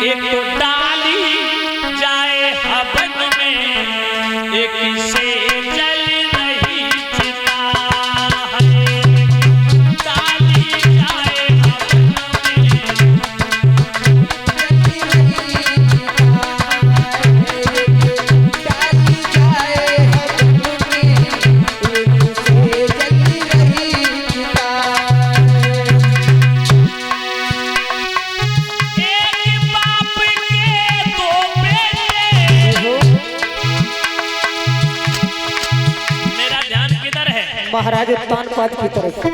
एक डाली जाए हवन में, एक से जल रही चिता है। डाली जाए हवन महाराज उत्तानपाद की तरफ।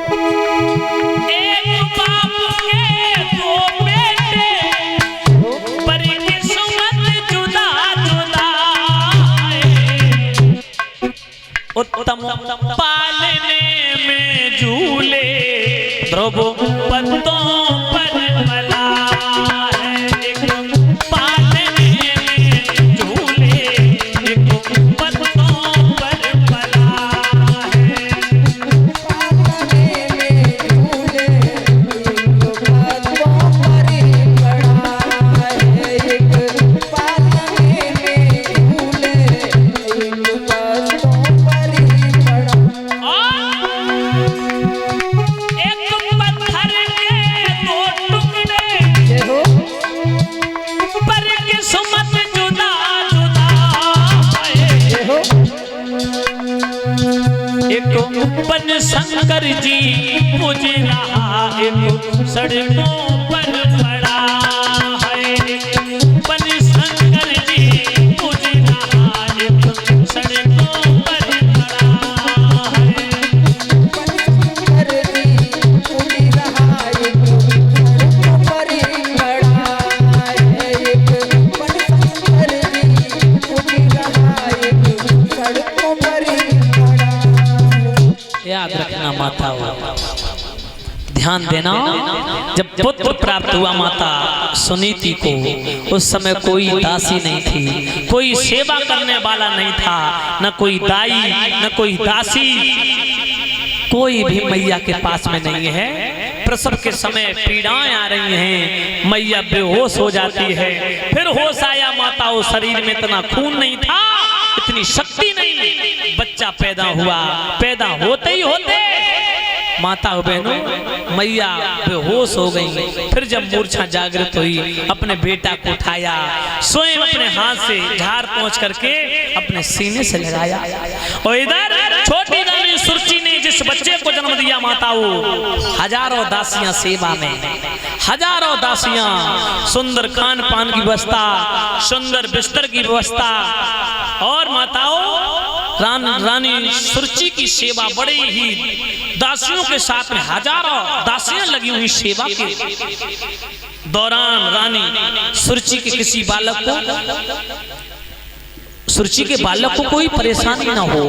एक बाप के दो बेटे, पर किस्मत जुदा जुदा है। उत्तम पालने में झूले, ध्रुव पत्तों पर मला है। एक पालने में झूले, एक पत्तों पर मला है। बन शंकर जी पूज रहा, एक सड़कों पर पड़ा है। बन शंकर जी पूज रहा, एक सड़कों पर पड़ा है। याद रखना माता हो, ध्यान देना। जब पुत्र प्राप्त हुआ माता सुनीति को, उस समय कोई दासी नहीं थी, कोई सेवा करने वाला नहीं था, न कोई दाई न कोई दासी, कोई भी मैया के पास में नहीं है। प्रसव के समय पीड़ाएं आ रही हैं, मैया बेहोश हो जाती है। फिर होश आया माता, वो शरीर में इतना खून नहीं था, इतनी शक्ति नहीं। बच्चा पैदा हुआ, पैदा होते ही होते माता बहनों मैया बेहोश हो गई। फिर जब मूर्छा जागृत हुई, अपने बेटा को उठाया, स्वयं अपने हाथ से झाड़ पोंछ करके अपने सीने से लगाया। और इधर छोटी रानी सुरची ने जिस बच्चे को जन्म दिया माता, वो हजारों दासियां सेवा में, हजारों दासियां, सुंदर खान पान की व्यवस्था, सुंदर बिस्तर की व्यवस्था, और माताओं रानी सुरची की सेवा बड़े ही दासियों के साथ में हजारों दासियां लगी हुई सेवा के दौरान रानी सुरची के किसी बालक को, सुरची के बालक को कोई परेशानी ना हो,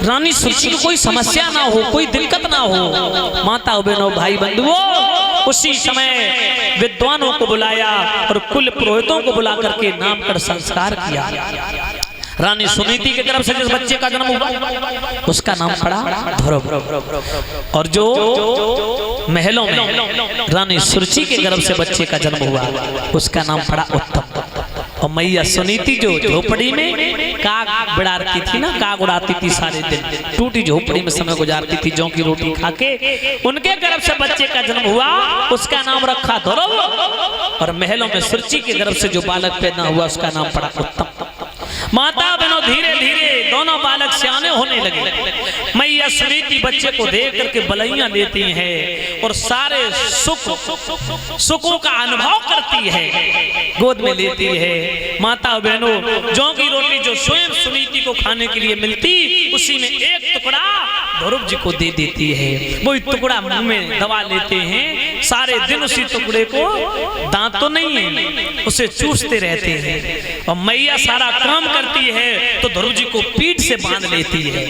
रानी सुरची को कोई समस्या ना हो, कोई दिक्कत ना हो। माता बहनों भाई बंधुओं, उसी समय विद्वानों को बुलाया और कुल पुरोहितों को बुला करके नाम कर संस्कार किया। रानी सुनीति की तरफ से जिस बच्चे का जन्म हुआ उसका नाम पड़ा ध्रुव, और जो महलों में रानी सुरची के गर्भ से बच्चे का जन्म हुआ उसका नाम पड़ा उत्तम। और मैया सुनीति जो झोपड़ी में काग बिड़ाती थी ना, काग उड़ाती थी सारे दिन, टूटी झोपड़ी में समय गुजारती थी जौ की रोटी खाके, उनके गर्भ से बच्चे का जन्म हुआ, उसका नाम रखा ध्रुव। और महलों में सुरची के गर्भ से जो बालक पैदा हुआ उसका नाम पड़ा उत्तम। माता बहनों धीरे धीरे दोनों बालक सियाने होने लगे। मैया सुनीति बच्चे को देख करके बलैया लेती है और सारे सुखों का अनुभव करती है, गोद में लेती है। माता बहनों जौ की रोटी जो स्वयं सुनीति को खाने के लिए मिलती, उसी में एक टुकड़ा ध्रुव जी को दे देती है। वही टुकड़ा मुंह में दबा लेते हैं, सारे दिन उसी टुकड़े को, दांत तो नहीं है, उसे चूसते रहते हैं। और मैया सारा काम करती है तो ध्रुव जी को पीठ से बांध लेती है,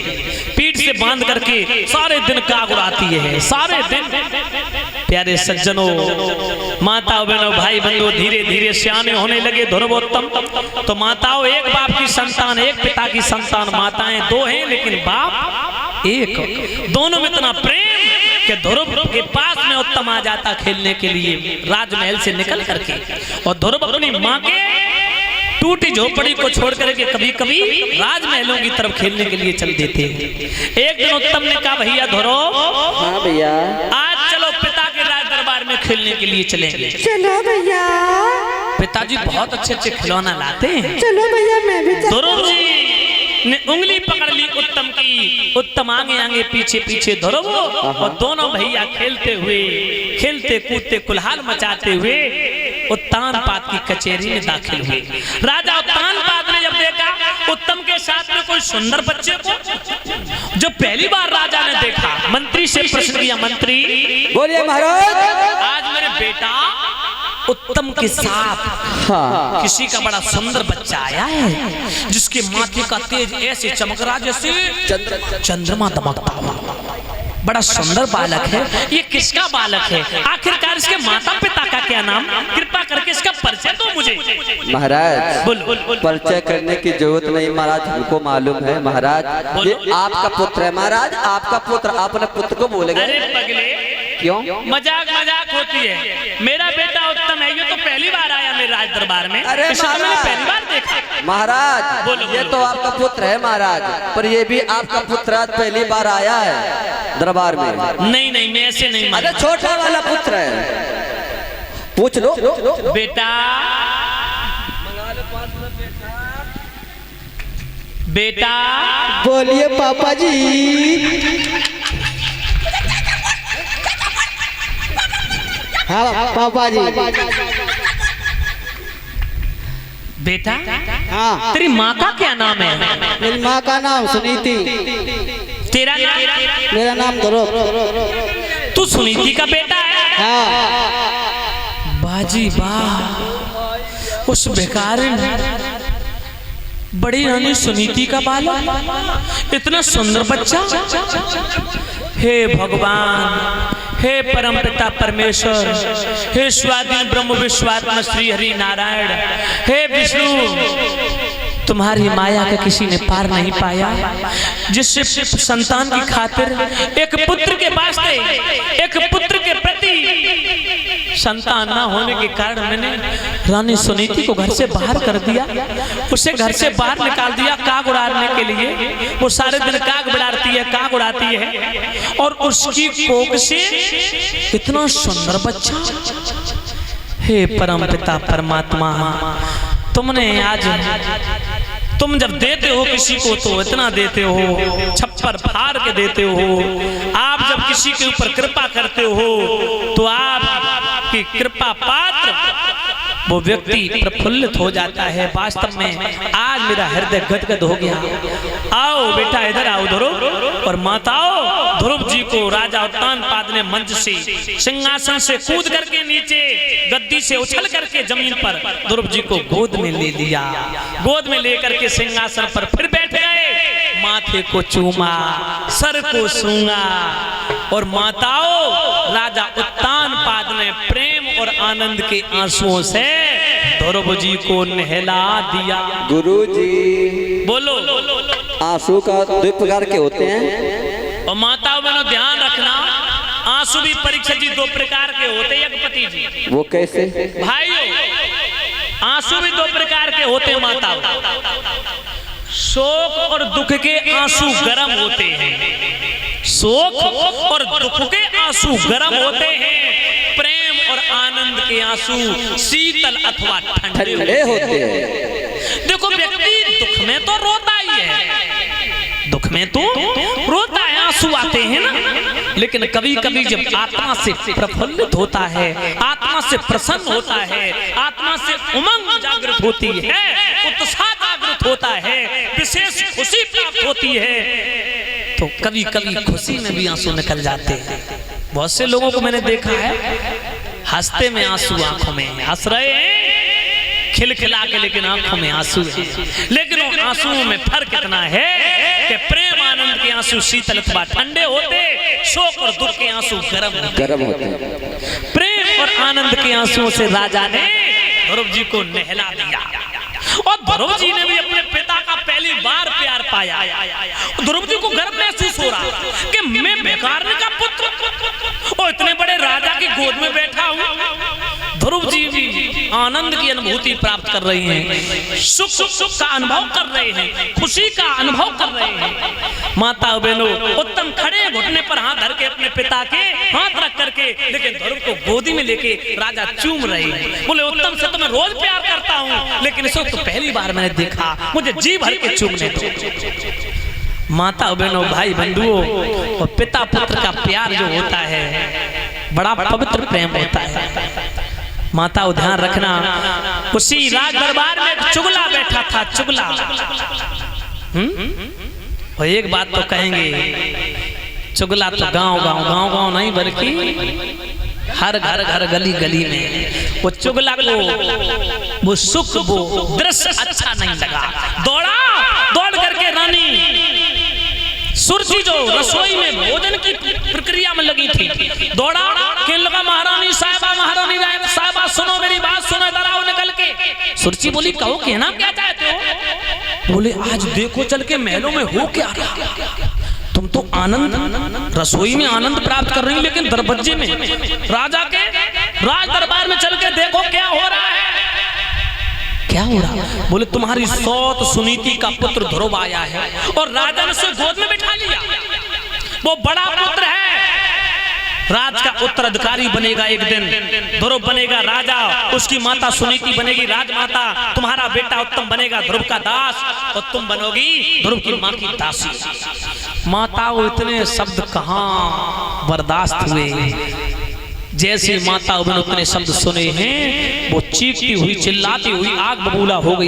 पीठ से बांध करके सारे दिन काग उड़ाती है, सारे दिन। प्यारे सज्जनों, माता बहनों भाई बंधुओं धीरे धीरे सियाने होने लगे ध्रुवोत्तम। तो माताओं एक बाप की संतान, एक पिता की संतान, माताएं दो हैं लेकिन बाप एक, दोनों में इतना प्रेम कि ध्रुव के पास में उत्तम आ जाता खेलने के लिए राजमहल से निकल करके, और ध्रुव अपनी माँ के टूटी झोपड़ी को छोड़ करके कभी कभी राजमहलों की तरफ खेलने के लिए चल देते। एक दिन उत्तम ने कहा भैया ध्रुव, हाँ भैया, आज चलो पिता के राज दरबार में खेलने के लिए चलेंगे। चलो भैया। पिताजी बहुत अच्छे अच्छे खिलौना लाते हैं। चलो भैया, मैं भी। ध्रुव जी ने उंगली पकड़ ली उत्तम की, उत्तम आगे आगे पीछे पीछे ध्रुव, और दोनों भैया खेलते हुए खेलते कूदते कुल्हाल मचाते हुए उत्तानपाद की कचहरी में दाखिल हुए। राजा उत्तानपाद ने जब देखा उत्तम के साथ में कोई सुंदर बच्चे को, जो पहली बार राजा ने देखा, मंत्री से प्रश्न किया, मंत्री बोलिए महाराज, आज मेरे बेटा उत्तम के साथ हाँ, किसी का बड़ा सुंदर बच्चा आया है, जिसके माथे का तेज ऐसे चमक रहा जैसे चंद्रमा दमकता हुआ। बड़ा सुंदर बालक है, ये किसका बालक है? आखिरकार इसके माता पिता का क्या नाम? कृपा करके इसका परिचय दो मुझे। महाराज, बोल। परिचय करने की जरूरत नहीं महाराज, हमको मालूम है महाराज, ये आपका पुत्र है महाराज, आपका पुत्र। आप अपने पुत्र को बोलेंगे? अरे पगले, क्यों? मजाक होती है। मेरा बेटा उत्तम है, ये तो पहली बार आया मेरे राज दरबार में। अरे मैंने पहली बार देखा। महाराज, ये तो आपका पुत्र है महाराज, पर ये भी आपका पुत्र आज पहली बार आया है दरबार में। नहीं नहीं, मैं ऐसे नहीं। अरे छोटा वाला पुत्र है, पूछ लो। बेटा बेटा बोलिए पापा जी। हाँ पापा जी। बेटा, हाँ, तेरी माँ का क्या नाम है? मेरी माँ का नाम सुनीति। तेरा नाम? मेरा नाम ध्रुव। तू सुनीति का बेटा है? हाँ। बाजी वाह, उस बेकार बड़ी रानी सुनीति का बालक, इतना सुंदर बच्चा। हे भगवान, हे परम पिता परमेश्वर, हे स्वाधीन ब्रह्म विश्वात्मा श्री हरि नारायण, हे विष्णु, तुम्हारी माया का किसी ने पार नहीं पाया, जिससे संतान की खातिर एक पुत्र के वास्ते, एक पुत्र के प्रति संतान ना होने के कारण मैंने रानी सुनीति को घर से बाहर कर दिया, उसे घर से बाहर निकाल दिया काग उड़ाने के लिए। वो सारे दिन काग बिड़ाती है, काग उड़ाती है, और उसकी कोख से इतना सुंदर बच्चा। हे परम पिता परमात्मा, तुमने आज, तुम जब देते हो किसी को तो इतना देते हो, छप्पर फाड़ के देते हो। आप जब किसी के ऊपर कृपा करते हो तो आपकी कृपा पात्र वो व्यक्ति प्रफुल्लित हो जाता है। वास्तव में आज मेरा हृदय गदगद हो गया। आओ बेटा, इधर आओ ध्रुव। और माताओं, ध्रुव जी को राजा उत्तानपाद ने मंच से, सिंहासन से कूद करके नीचे गद्दी से उछल करके जमीन पर ध्रुव जी को गोद में ले लिया। गोद में लेकर के सिंहासन पर फिर बैठ गए, माथे को चूमा, सर को सूंघा, और माताओं राजा उत्तानपाद ने प्रेम और आनंद के आंसुओं से ध्रुव जी को नहला दिया। गुरुजी, बोलो। आंसू का दो प्रकार के होते हैं। और माताओं बहनों ध्यान रखना, आंसू भी परीक्षा जी दो प्रकार के होते हैं यज्ञपति जी। वो कैसे? भाइयों, आंसू भी दो प्रकार के होते हैं माताओं। शोक और दुख के आंसू गर्म होते हैं, शोक और दुख के आंसू गर्म होते हैं, प्रेम और आनंद के आंसू शीतल अथवा ठंडे होते हैं। देखो, व्यक्ति दुख में तो रोता ही है, दुख में तो रोता है, आंसू आते हैं ना, लेकिन कभी कभी जब आत्मा से प्रफुल्लित होता है, आत्मा से प्रसन्न होता है, आत्मा से उमंग जागृत होती है, उत्साह जागृत होता है, विशेष खुशी प्राप्त होती है, तो कभी कभी खुशी में भी आंसू निकल जाते हैं। बहुत से लोगों को मैंने देखा है, हंसते में आंसू आंखों में, हंस रहे हैं खिलखिला के, लेकिन आंखों में आंसू है। लेकिन उन आंसुओं में फर्क इतना है कि प्रेम आनंद के आंसू शीतल अथवा ठंडे होते, शोक और दुख के आंसू गर्म होते। प्रेम और आनंद के आंसुओं से राजा ने ध्रुव जी को नहला दिया, और ध्रुव जी ने भी अपने पिता का पहली बार प्यार पाया। ध्रुव जी को गर्व महसूस हो रहा कि मैं बेकार का पुत्र आनंद की अनुभूति प्राप्त कर रही हैं, सुख का अनुभव कर रहे हैं, खुशी का अनुभव कर रहे हैं। माता बहनों, उत्तम खड़े घुटने पर हाथ धर के अपने पिता के हाथ रख करके, लेकिन ध्रुव को गोदी में लेके राजा चूम रहे हैं। बोले उत्तम से तो मैं रोज प्यार करता हूँ, लेकिन इसको तो पहली बार मैंने देखा, मुझे जी भर के चूमने दो। माता बहनों, भाई बंधुओं, और पिता पुत्र का प्यार जो होता है बड़ा पवित्र प्रेम होता है। माता ध्यान रखना, उसी राज दरबार में चुगला बैठा था, चुगला। और एक बात तो कहेंगे, चुगला तो गांव नहीं बल्कि हर घर गली गली में वो चुगला को वो सुख वो दृश्य अच्छा नहीं लगा। दौड़ करके रानी सुरती जो रसोई में भोजन की प्रक्रिया में लगी थी, दौड़ा कहने लगा महारानी साहिबा सुनो मेरी बात सुनो, इधर आओ निकल के। सुरती बोली कहो कहना क्या चाहते हो? बोले आज देखो चल के महलों में हो क्या रहा, तुम तो आनंद रसोई में आनंद प्राप्त कर रही, लेकिन दरबज्जे में राजा के राज दरबार में चल के देखो क्या हो रहा है। क्या हो रहा? बोले तुम्हारी सौत सुनीति का पुत्र ध्रुव आया है और राजा ने उसे गोद में बिठा लिया। वो बड़ा पुत्र है, राज का उत्तराधिकारी बनेगा एक दिन, ध्रुव बनेगा राजा, उसकी माता सुनीति बनेगी राजमाता, तुम्हारा बेटा उत्तम बनेगा ध्रुव का दास और तुम बनोगी ध्रुव की माँ की दासी। माता वो इतने शब्द कहाँ बर्दाश्त हुए। जैसे माता उन्होंने उतने शब्द सुने हैं, वो चीखती हुई चिल्लाती हुई आग बबूला हो गई।